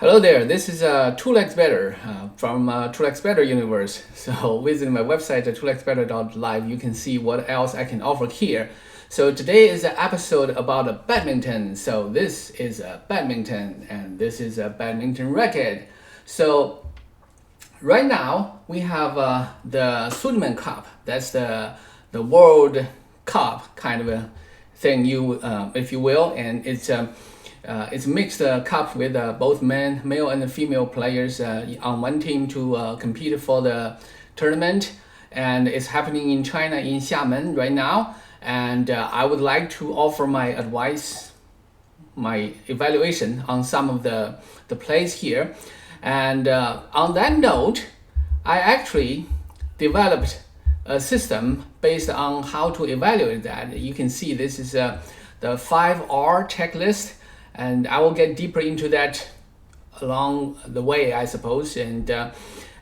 Hello there, this is Two Legs Better from Two Legs Better universe. So visit my website at twolegsbetter.live. You can see what else I can offer here. So today is an episode about badminton. So this is badminton and this is a badminton racket. So right now we have the Sudirman Cup. That's the World Cup kind of a thing, if you will, and it's mixed cup with both male and female players on one team to compete for the tournament, and it's happening in China in Xiamen right now. And I would like to offer my advice, my evaluation on some of the plays here. And on that note, I actually developed a system based on how to evaluate that. You can see this is the 5R checklist, and I will get deeper into that along the way, I suppose. And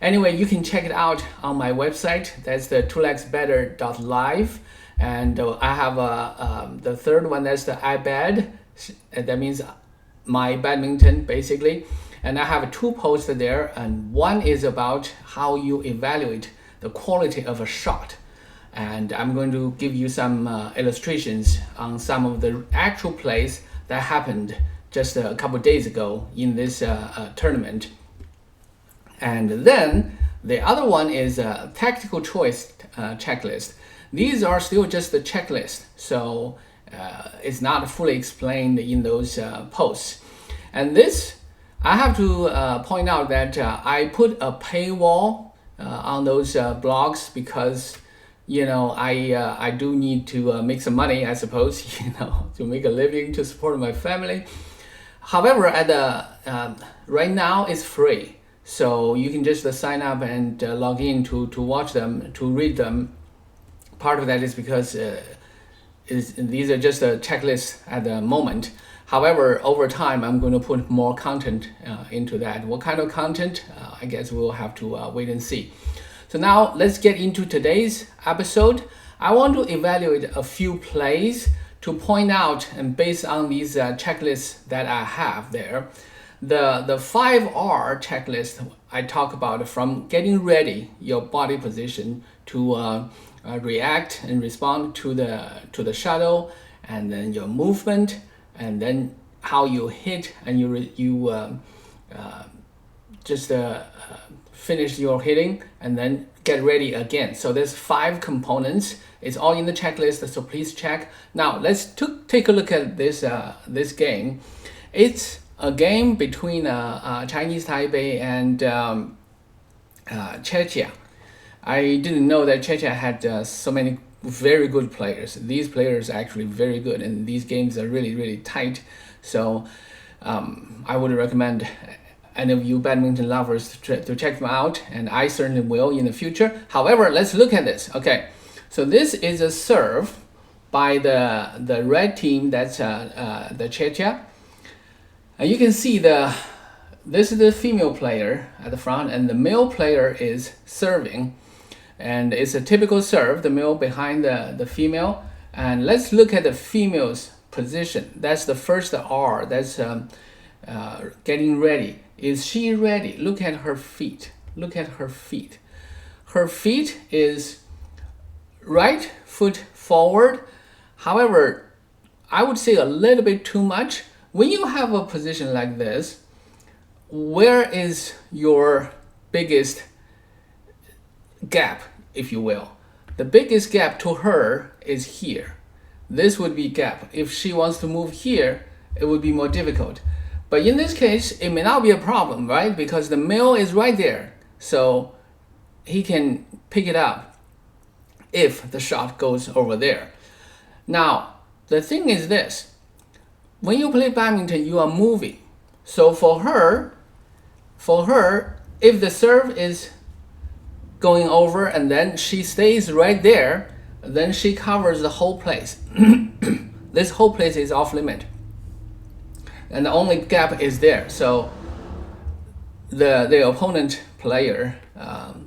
anyway, you can check it out on my website. That's the twolegsbetter.live. And I have the third one, that's the iBad. That means my badminton, basically. And I have two posts there, and one is about how you evaluate the quality of a shot. And I'm going to give you some illustrations on some of the actual plays that happened just a couple days ago in this tournament. And then the other one is a tactical choice checklist. These are still just the checklist, so it's not fully explained in those posts. And this, I have to point out that I put a paywall on those blogs because I do need to make some money, I suppose, to make a living, to support my family. However, right now it's free, so you can just sign up and log in to watch them, to read them. Part of that is because these are just a checklist at the moment. However, over time, I'm going to put more content into that. What kind of content? I guess we'll have to wait and see. So now let's get into today's episode. I want to evaluate a few plays to point out, and based on these checklists that I have there, the 5R checklist I talk about, from getting ready, your body position, to react and respond to the shuttle, and then your movement, and then how you hit, and you just finish your hitting and then get ready again. So there's 5 components. It's all in the checklist, so please check. Now let's take a look at this game. It's a game between Chinese Taipei and Czechia. I didn't know that Czechia had so many very good players. These players are actually very good, and these games are really, really tight. So I would recommend any of you badminton lovers to check them out, and I certainly will in the future. However, let's look at this. Okay, so this is a serve by the red team, that's the Czechia. And you can see this is the female player at the front, and the male player is serving. And it's a typical serve, the male behind the female. And let's look at the female's position. That's the first R, that's getting ready. Is she ready? Look at her feet. Look at her feet. Her feet is right foot forward. However, I would say a little bit too much. When you have a position like this, where is your biggest gap, if you will? The biggest gap to her is here. This would be gap. If she wants to move here, it would be more difficult. But in this case, it may not be a problem, right? Because the male is right there, so he can pick it up if the shot goes over there. Now, the thing is this. When you play badminton, you are moving. So for her, if the serve is going over and then she stays right there, then she covers the whole place. This whole place is off limit, and the only gap is there. So the opponent player,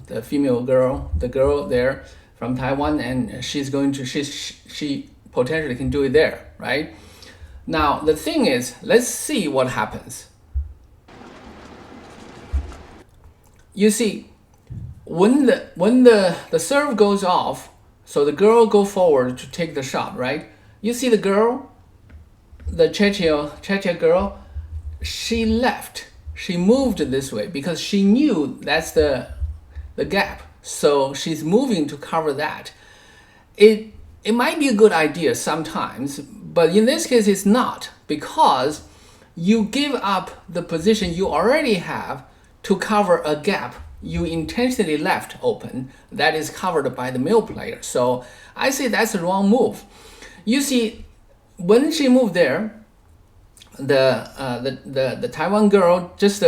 the female girl, the girl there from Taiwan, and she potentially can do it there, right? Now the thing is, let's see what happens. you see, when the serve goes off, so the girl go forward to take the shot, right? You see the girl, the Czechia girl, she left. She moved this way because she knew that's the gap. So she's moving to cover that. It might be a good idea sometimes, but in this case it's not, because you give up the position you already have to cover a gap you intentionally left open that is covered by the male player. So I say that's the wrong move. You see, when she moved there, the Taiwan girl just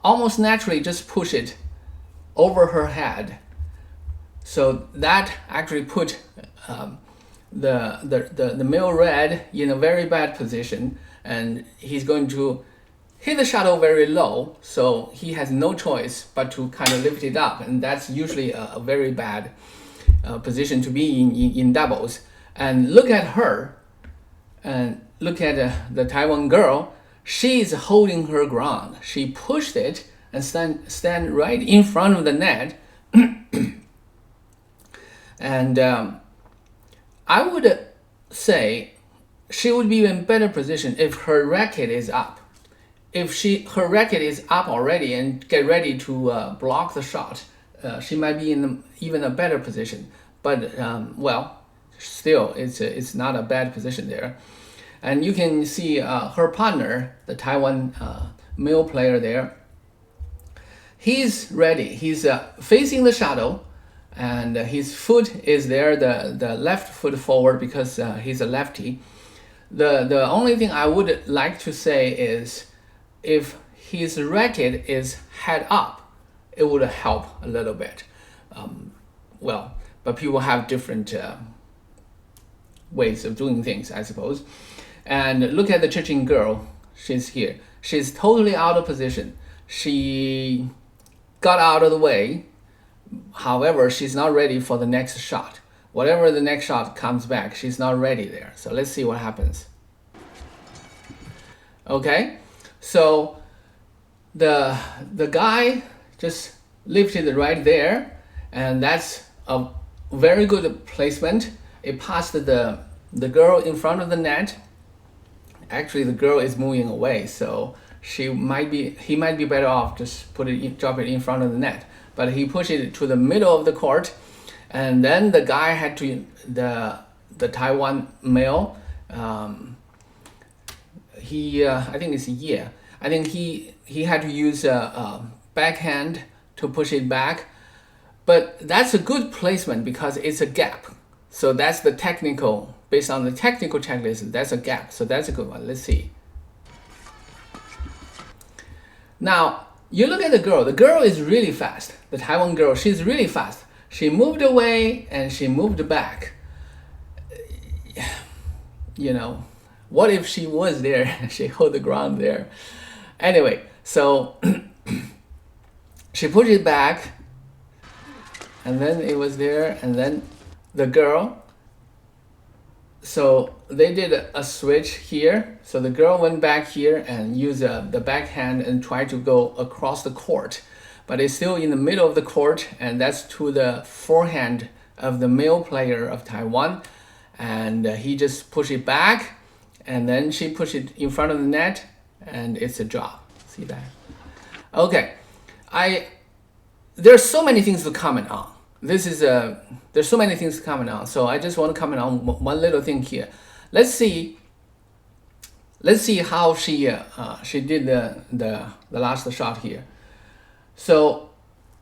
almost naturally just push it over her head. So that actually put the male red in a very bad position, and he's going to hit the shuttle very low, so he has no choice but to kind of lift it up, and that's usually a very bad position to be in doubles. And look at her, and look at the Taiwan girl. She's holding her ground. She pushed it and stand right in front of the net. And I would say she would be in better position if her racket is up. If her racket is up already and get ready to block the shot, she might be in even a better position. But well, still, it's not a bad position there. And you can see her partner, the Taiwan male player there. He's ready. He's facing the shuttle, and his foot is there, the left foot forward, because he's a lefty. The only thing I would like to say is, if his racket is head up, it would help a little bit. Well, but people have different ways of doing things, I suppose. And look at the Chechen girl. She's here. She's totally out of position. She got out of the way. However, she's not ready for the next shot. Whatever the next shot comes back, she's not ready there. So let's see what happens. Okay, so the guy just lifted right there, and that's a very good placement. It passed the girl in front of the net. Actually, the girl is moving away, so he might be better off just drop it in front of the net. But he pushed it to the middle of the court, and then the guy had to, the Taiwan male, I think it's Ye. I think he had to use a backhand to push it back, but that's a good placement because it's a gap. So that's the technical, based on the technical checklist, that's a gap. So that's a good one. Let's see. Now, you look at the girl. The girl is really fast. The Taiwan girl, she's really fast. She moved away and she moved back. You know, what if she was there? She held the ground there. Anyway, so she pushed it back, and then it was there, and then the girl, so they did a switch here. So the girl went back here and used the backhand and tried to go across the court, but it's still in the middle of the court, and that's to the forehand of the male player of Taiwan, and he just pushed it back, and then she pushed it in front of the net, and it's a draw. See that? Okay, there's so many things to comment on. There's so many things to comment on, so I just want to comment on one little thing here. Let's see how she did the last shot here. So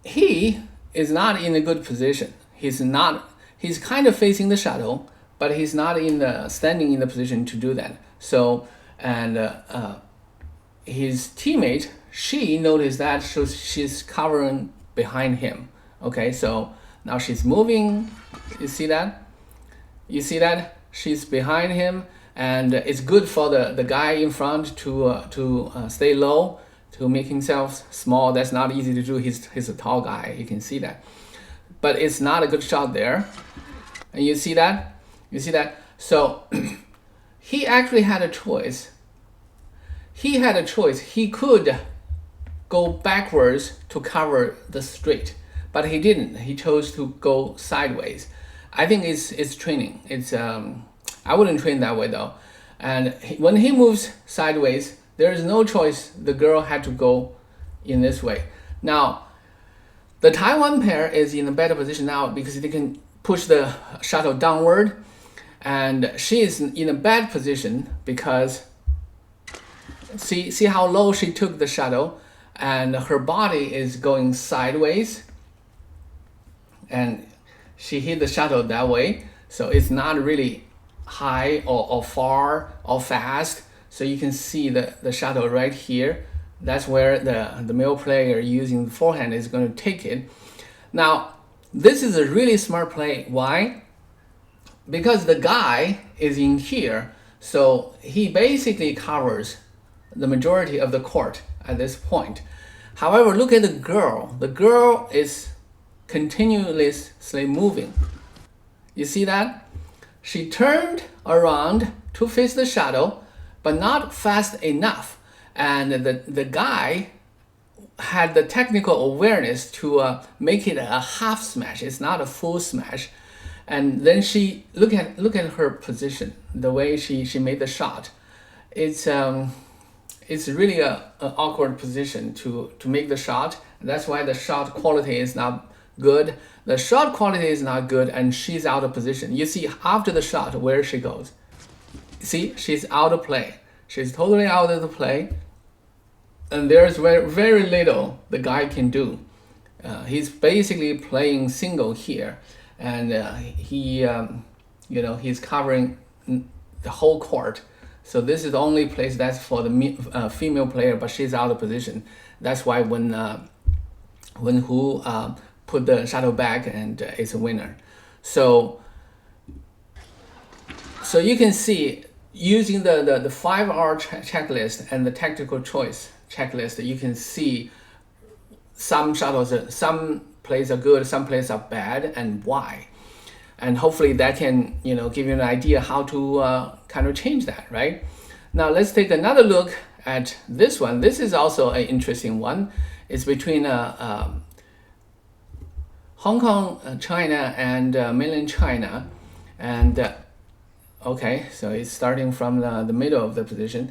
he is not in a good position. He's kind of facing the shuttle, but he's not standing in the position to do that. So, and his teammate, she noticed that, so she's covering behind him. Okay, so now she's moving. You see that? You see that? She's behind him, and it's good for the guy in front to stay low, to make himself small. That's not easy to do. He's a tall guy. You can see that. But it's not a good shot there. And you see that? You see that? So he actually had a choice. He could go backwards to cover the straight, but he didn't. He chose to go sideways. I think it's training. I wouldn't train that way though. And when he moves sideways, there is no choice. The girl had to go in this way. Now, the Taiwan pair is in a better position now because they can push the shuttle downward, and she is in a bad position because see how low she took the shuttle, and her body is going sideways, and she hit the shuttle that way, so it's not really high or far or fast. So you can see the shuttle right here. That's where the male player using the forehand is going to take it. Now, this is a really smart play. Why? Because the guy is in here, so he basically covers the majority of the court at this point. However, look at the girl. The girl is continuously moving. You see that? She turned around to face the shuttle, but not fast enough. And the guy had the technical awareness to make it a half smash. It's not a full smash. And then she look at her position, the way she made the shot. It's really an awkward position to make the shot. That's why the shot quality is not good. The shot quality is not good, and she's out of position. You see after the shot where she goes. See, she's out of play. She's totally out of the play, and there's very little the guy can do. He's basically playing single here, and he's covering the whole court. So this is the only place that's for the female player, but she's out of position. That's why when Hu put the shuttle back, and it's a winner. So you can see, using the 5R checklist and the tactical choice checklist, you can see some shuttles, some plays are good, some plays are bad, and why. And hopefully that can give you an idea how to kind of change that, right? Now let's take another look at this one. This is also an interesting one. It's between Hong Kong, China, and mainland China, and okay, so it's starting from the middle of the position.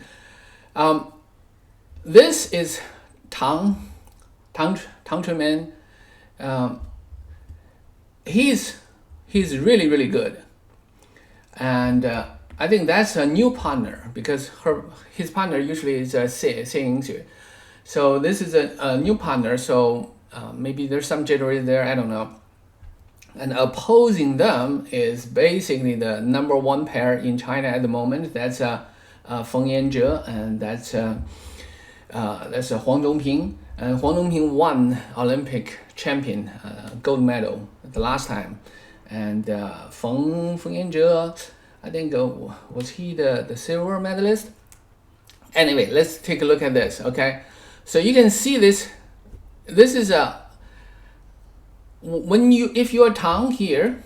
This is Tang Chunmin. He's really good, and I think that's a new partner because his partner usually is Xie Yingxue. So this is a new partner. So maybe there's some jittery there. I don't know. And opposing them is basically the number one pair in China at the moment. That's Feng Yanzhe, and that's Huang Dongping. And Huang Dongping won Olympic champion gold medal the last time. And Feng Yanzhe, I think was he the silver medalist? Anyway, let's take a look at this. Okay, so you can see this. This is if you're Tang here,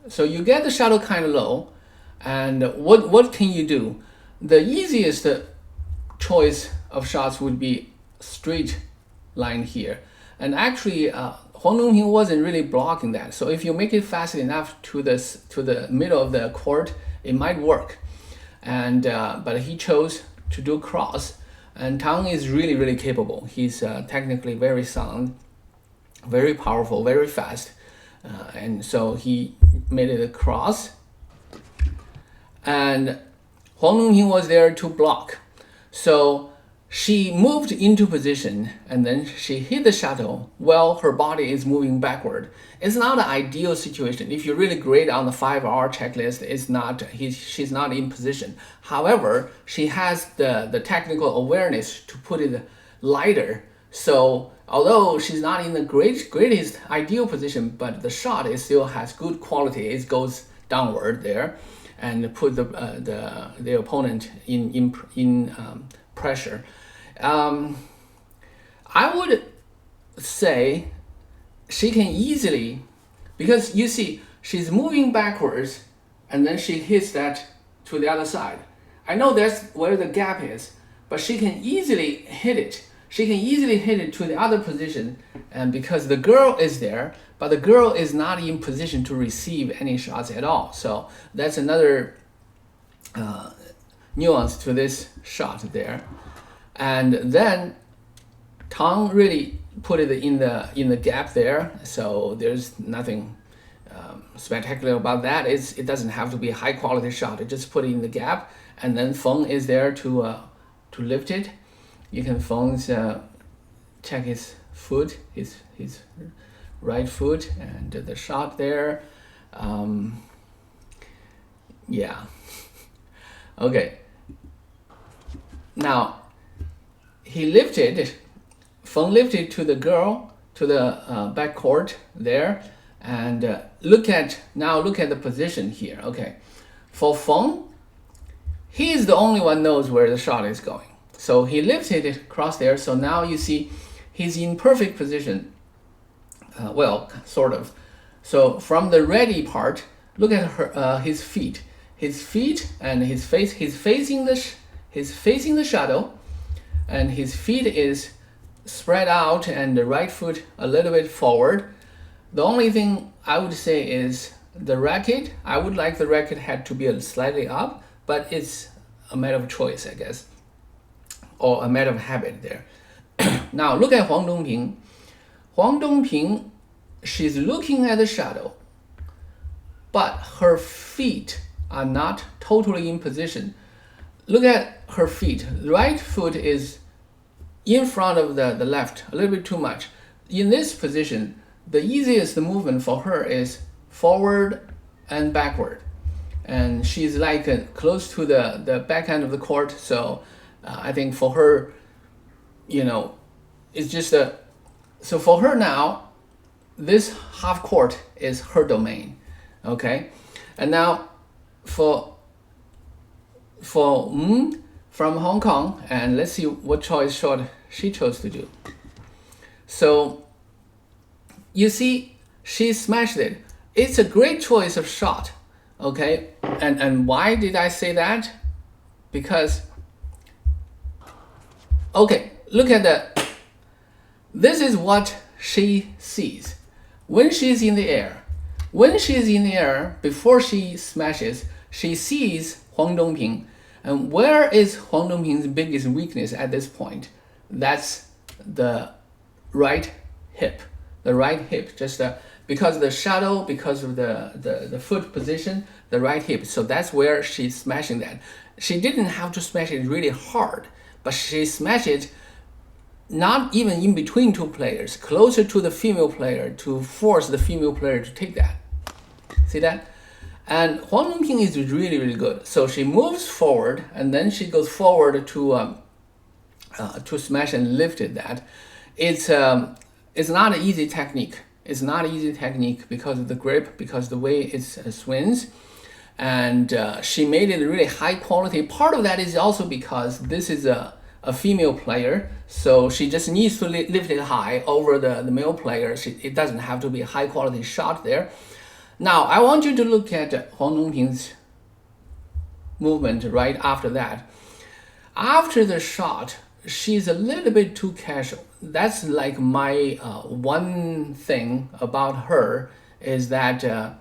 so you get the shuttle kind of low, and what can you do? The easiest choice of shots would be straight line here, and actually Huang Dongping wasn't really blocking that. So if you make it fast enough to the middle of the court, it might work. And but he chose to do cross, and Tang is really capable. He's technically very sound, very powerful, very fast, and so he made it a cross, and Huang Dongping was there to block. So she moved into position, and then she hit the shuttle while her body is moving backward. It's not an ideal situation. If you're really great on the 5R checklist, she's not in position. However, she has the technical awareness to put it lighter. So although she's not in the greatest ideal position, but the shot still has good quality. It goes downward there, and put the opponent in pressure. I would say she can easily, because you see she's moving backwards, and then she hits that to the other side. I know that's where the gap is, but she can easily hit it she can easily hit it to the other position, and because the girl is there, but the girl is not in position to receive any shots at all. So that's another nuance to this shot there. And then Tang really put it in the gap there, so there's nothing spectacular about that. It doesn't have to be a high quality shot. It just put it in the gap, and then Feng is there to lift it. You can Feng's check his foot, his right foot, and the shot there. Yeah. Okay. Now Feng lifted to the girl, to the back court there, and look at the position here. Okay, for Feng, he is the only one knows where the shot is going. So he lifted it across there. So now you see he's in perfect position. Well, sort of. So from the ready part, look at his feet. His feet and his face. He's facing the shadow, and his feet is spread out, and the right foot a little bit forward. The only thing I would say is the racket. I would like the racket head to be slightly up, but it's a matter of choice, I guess, or a matter of habit there. Now look at Huang Dongping. Huang Dongping, she's looking at the shadow, but her feet are not totally in position. Look at her feet. The right foot is in front of the left, a little bit too much. In this position, the easiest movement for her is forward and backward. And she's like close to the backhand of the court. So I think for her, it's just so for her now, this half court is her domain. Okay. And now for from Hong Kong, and let's see what shot she chose to do. So you see, she smashed it. It's a great choice of shot. Okay, and why did I say that? Because, okay, look at this is what she sees when she's in the air. When she's in the air, before she smashes, she sees Huang Dongping. And where is Huang Dongping's biggest weakness at this point? That's the right hip. The right hip, just because of the shadow, because of the foot position, the right hip. So that's where she's smashing that. She didn't have to smash it really hard, but she smashed it not even in between two players, closer to the female player to force the female player to take that. See that? And Huang Dongping is really, really good. So she moves forward, and then she goes forward to smash and lift it. That it's not an easy technique. It's not an easy technique because of the grip, because the way it swings, and she made it really high quality. Part of that is also because this is a female player, so she just needs to lift it high over the male player. It doesn't have to be a high quality shot there. Now, I want you to look at Huang Dongping's movement right after that. After the shot, she's a little bit too casual. That's like my one thing about her is that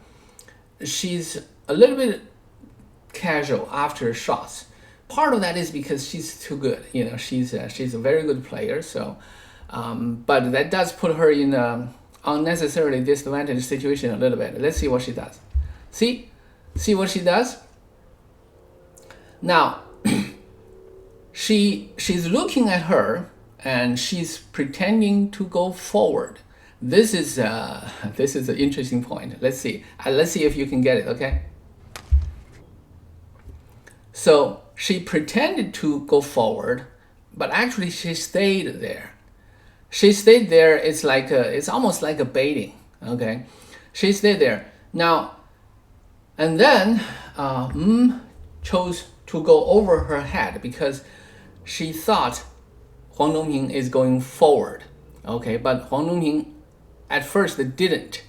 she's a little bit casual after shots. Part of that is because she's too good. She's a very good player. So, but that does put her in unnecessarily disadvantaged situation a little bit. Let's see what she does. See what she does. Now, she's looking at her and she's pretending to go forward. This is an interesting point. Let's see if you can get it. Okay. So she pretended to go forward, but actually she stayed there. She stayed there. It's almost like a baiting. Okay, she stayed there now, and then chose to go over her head because she thought Huang Dongping is going forward. Okay, but Huang Dongping at first didn't.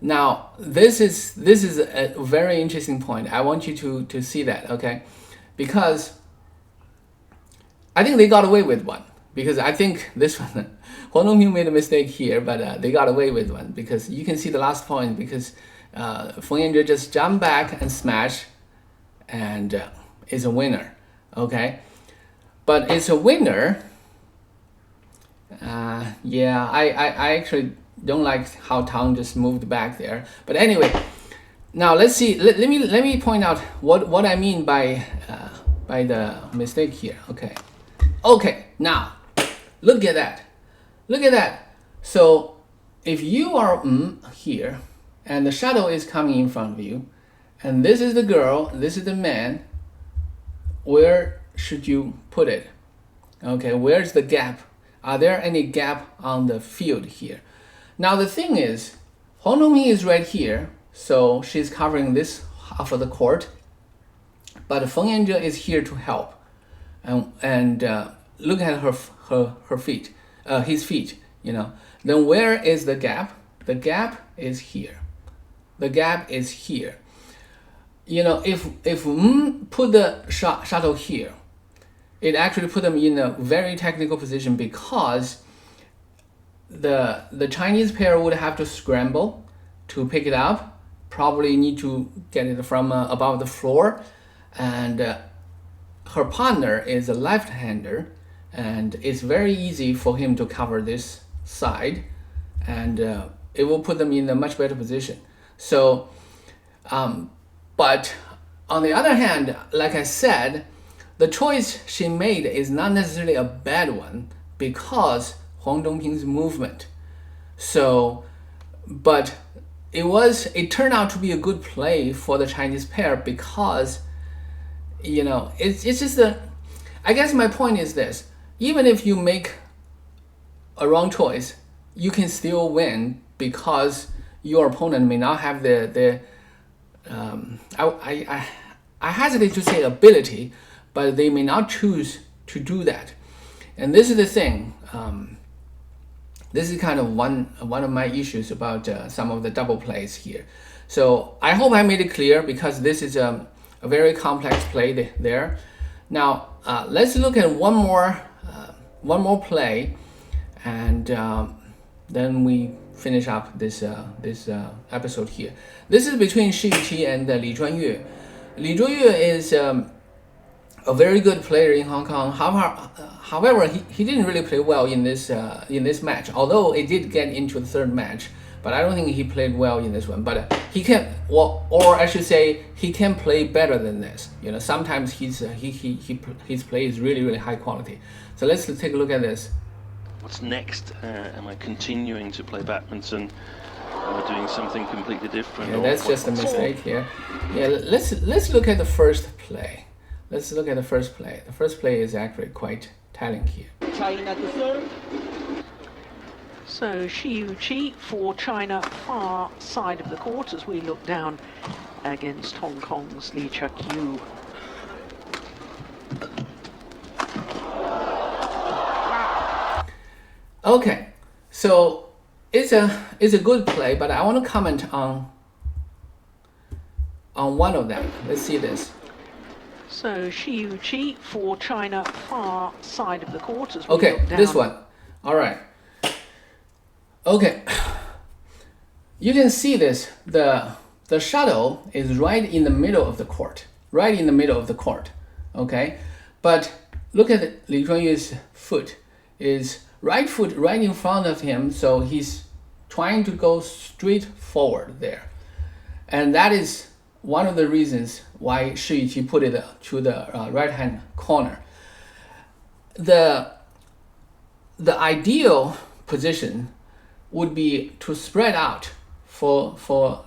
Now this is a very interesting point. I want you to see that. Okay, because I think they got away with one. because I think this one, Huang Dongping made a mistake here, but they got away with one because you can see the last point because Feng Yanzhe just jumped back and smash and is a winner, okay? But it's a winner. Yeah, I actually don't like how Tang just moved back there. But anyway, now let's see. Let me point out what I mean by the mistake here. Okay. Now look at that. Look at that. So if you are here, and the shadow is coming in front of you, and this is the girl, this is the man, where should you put it? Okay, where's the gap? Are there any gap on the field here? Now the thing is, Huang Dongping is right here, so she's covering this half of the court, but Feng Yanzhe is here to help. And look at her feet, his feet, you know. Then where is the gap? The gap is here. The gap is here. You know, if put the shuttle here, it actually put them in a very technical position because the Chinese pair would have to scramble to pick it up, probably need to get it from above the floor, and her partner is a left-hander, and it's very easy for him to cover this side, and it will put them in a much better position. So, but on the other hand, like I said, the choice she made is not necessarily a bad one because Huang Dongping's movement. So, but it turned out to be a good play for the Chinese pair because, you know, it's just I guess my point is this: even if you make a wrong choice, you can still win because your opponent may not have I hesitate to say ability, but they may not choose to do that. And this is the thing. This is kind of one of my issues about some of the double plays here. So I hope I made it clear because this is a very complex play there. Now let's look at one more play, and then we finish up this episode here. This is between Shi Yuqi and Li Zhuanyue. Li Zhuanyue is a very good player in Hong Kong. However, he didn't really play well in this match. Although it did get into the third match, but I don't think he played well in this one. But he can, or I should say, he can play better than this. You know, sometimes his play is really, really high quality. So let's take a look at this. What's next? Am I continuing to play badminton? Am I doing something completely different? Yeah, that's just a mistake here. Yeah, let's look at the first play. Let's look at the first play. The first play is actually quite telling here. China to serve. So Shi Yuqi for China, far side of the court as we look down against Hong Kong's Lee Chuk-yu. Okay, so it's a good play, but I want to comment on one of them. Let's see this. So Shi Yuqi for China, far side of the court as we okay, look down. This one. All right. Okay. You can see this. The shuttle is right in the middle of the court. Right in the middle of the court. Okay? But look at Li Zhuanyue's foot. Is right foot right in front of him, so he's trying to go straight forward there. And that is one of the reasons why Shi Yuqi put it to the right-hand corner. The ideal position would be to spread out for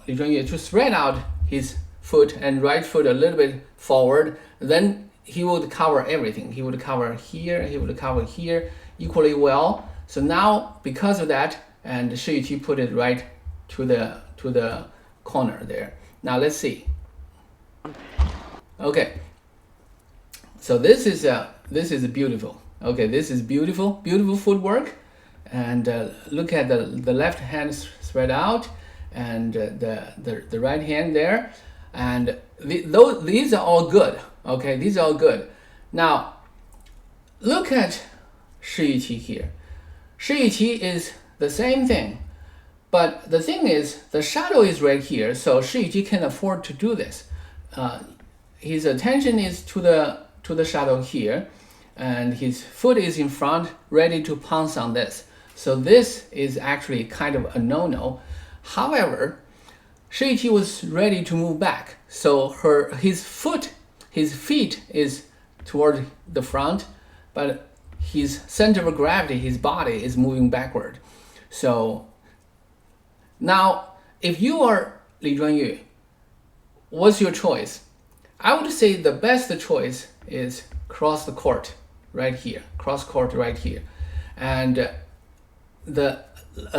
Li Zhuanyue, to spread out his foot and right foot a little bit forward. Then he would cover everything. He would cover here, he would cover here equally well. So now, because of that, and Shi Yuqi put it right to the corner there. Now let's see. Okay. So this is beautiful. Okay, this is beautiful footwork, and look at the left hand spread out, and the right hand there, and these are all good. Okay, these are all good. Now look at Shi Yuqi here. Shi Yuqi is the same thing, but the thing is the shadow is right here, so Shi Yuqi can afford to do this. His attention is to the shadow here, and his foot is in front, ready to pounce on this. So this is actually kind of a no-no. However, Shi Yuqi was ready to move back, so his feet is toward the front, but his center of gravity, his body, is moving backward. So now, if you are Li Zhuanyu, what's your choice? I would say the best choice is cross the court right here, cross court right here, and a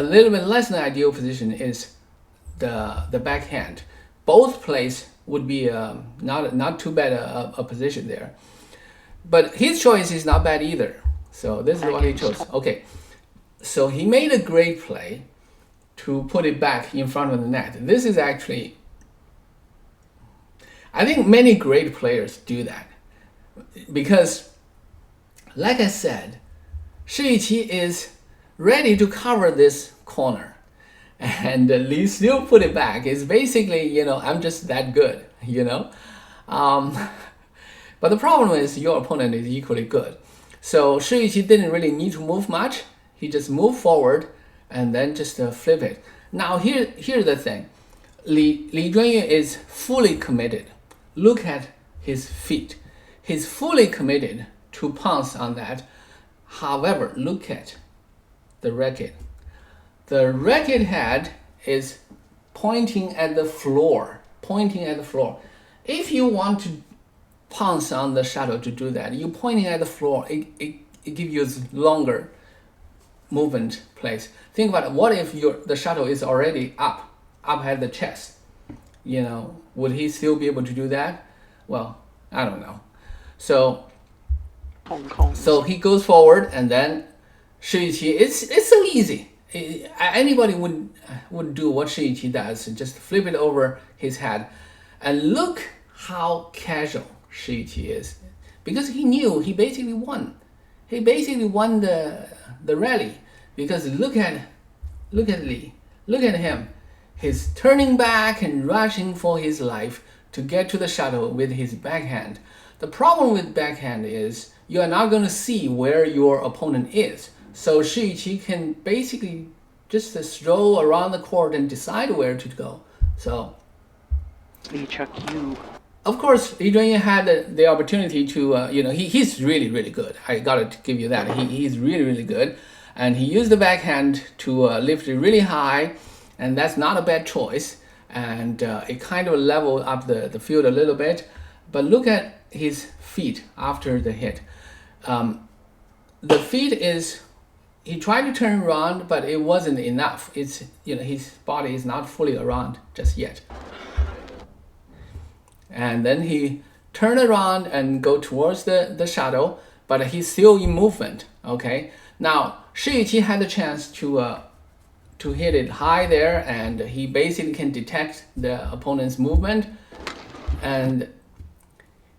little bit less than ideal position is the backhand. Both plays would be not too bad a position there, but his choice is not bad either. So this is what he chose. Okay, so he made a great play to put it back in front of the net. This is actually, I think many great players do that, because like I said, Shi Yuqi is ready to cover this corner, and Li still put it back. It's basically, I'm just that good, but the problem is your opponent is equally good. So Shi Yuqi didn't really need to move much. He just moved forward and then just flip it. Now here's the thing. Li Zhuanyu is fully committed. Look at his feet. He's fully committed to pounce on that. However, look at the racket. The racket head is pointing at the floor. If you want to pounce on the shadow to do that, you're pointing at the floor. It gives you a longer movement place. Think about it. What if the shadow is already up at the chest? Would he still be able to do that? Well, I don't know. So he goes forward, and then Shi Yuqi, it's so easy. Anybody would do what Shi Yuqi does, just flip it over his head. And look how casual Shi Yuqi is, because he knew he basically won. He basically won the rally, because look at Li. Look at him. He's turning back and rushing for his life to get to the shadow with his backhand. The problem with backhand is you are not going to see where your opponent is. So Shi Yuqi can basically just stroll around the court and decide where to go. So of course, Li Zhuanyu had the opportunity to, he's really, really good. I got to give you that. He's really, really good. And he used the backhand to lift it really high, and that's not a bad choice. And it kind of leveled up the field a little bit. But look at his feet after the hit. The feet is, he tried to turn around, but it wasn't enough. It's, his body is not fully around just yet. And then he turned around and go towards the shadow, but he's still in movement. Okay. Now Shi Yuqi had the chance to hit it high there, and he basically can detect the opponent's movement, and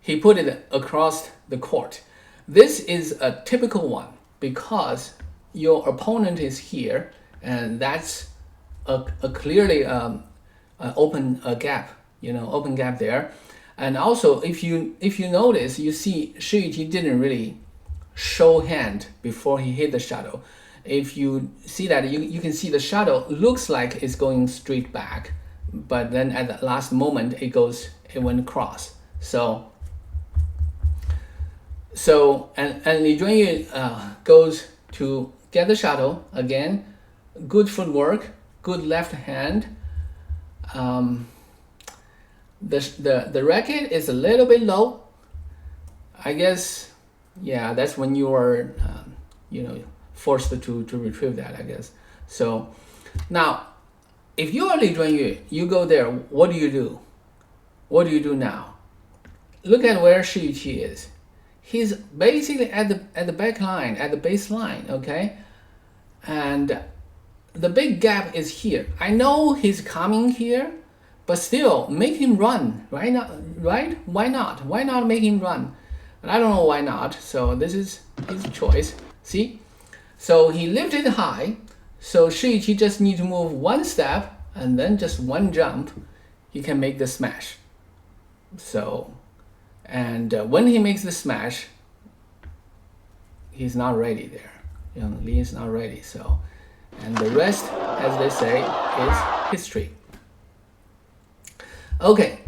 he put it across the court. This is a typical one, because your opponent is here, and that's a clearly open gap, open gap there. And also, if you notice, you see Shi Yuqi didn't really show hand before he hit the shadow. If you see that, you can see the shadow looks like it's going straight back, but then at the last moment it went across. So and Li Zhuanyu goes to get the shadow again. Good footwork, good left hand. The racket is a little bit low. I guess, yeah, that's when you are, forced to retrieve that, I guess. So now, if you are Li Zhuanyu, you go there. What do you do? What do you do now? Look at where Shi Yuqi is. He's basically at the back line, at the baseline, okay? And the big gap is here. I know he's coming here, but still, make him run, right? Right? Why not? Why not make him run? And I don't know why not. So this is his choice. See? So he lifted high. So Shi Yuqi just need to move one step and then just one jump. He can make the smash. So, and when he makes the smash, he's not ready there. Li is not ready. So, and the rest, as they say, is history. Okay,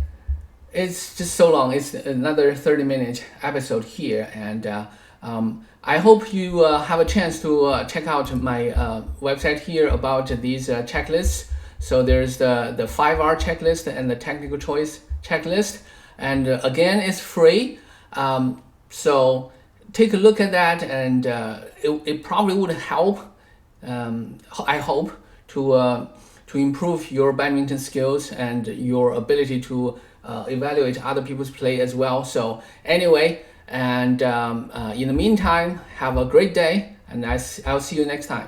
it's just so long. It's another 30-minute episode here, and I hope you have a chance to check out my website here about these checklists. So there's the 5R checklist and the technical choice checklist, and again, it's free. So take a look at that, and it probably would help. I hope to improve your badminton skills and your ability to evaluate other people's play as well. So anyway, and in the meantime, have a great day, and I'll see you next time.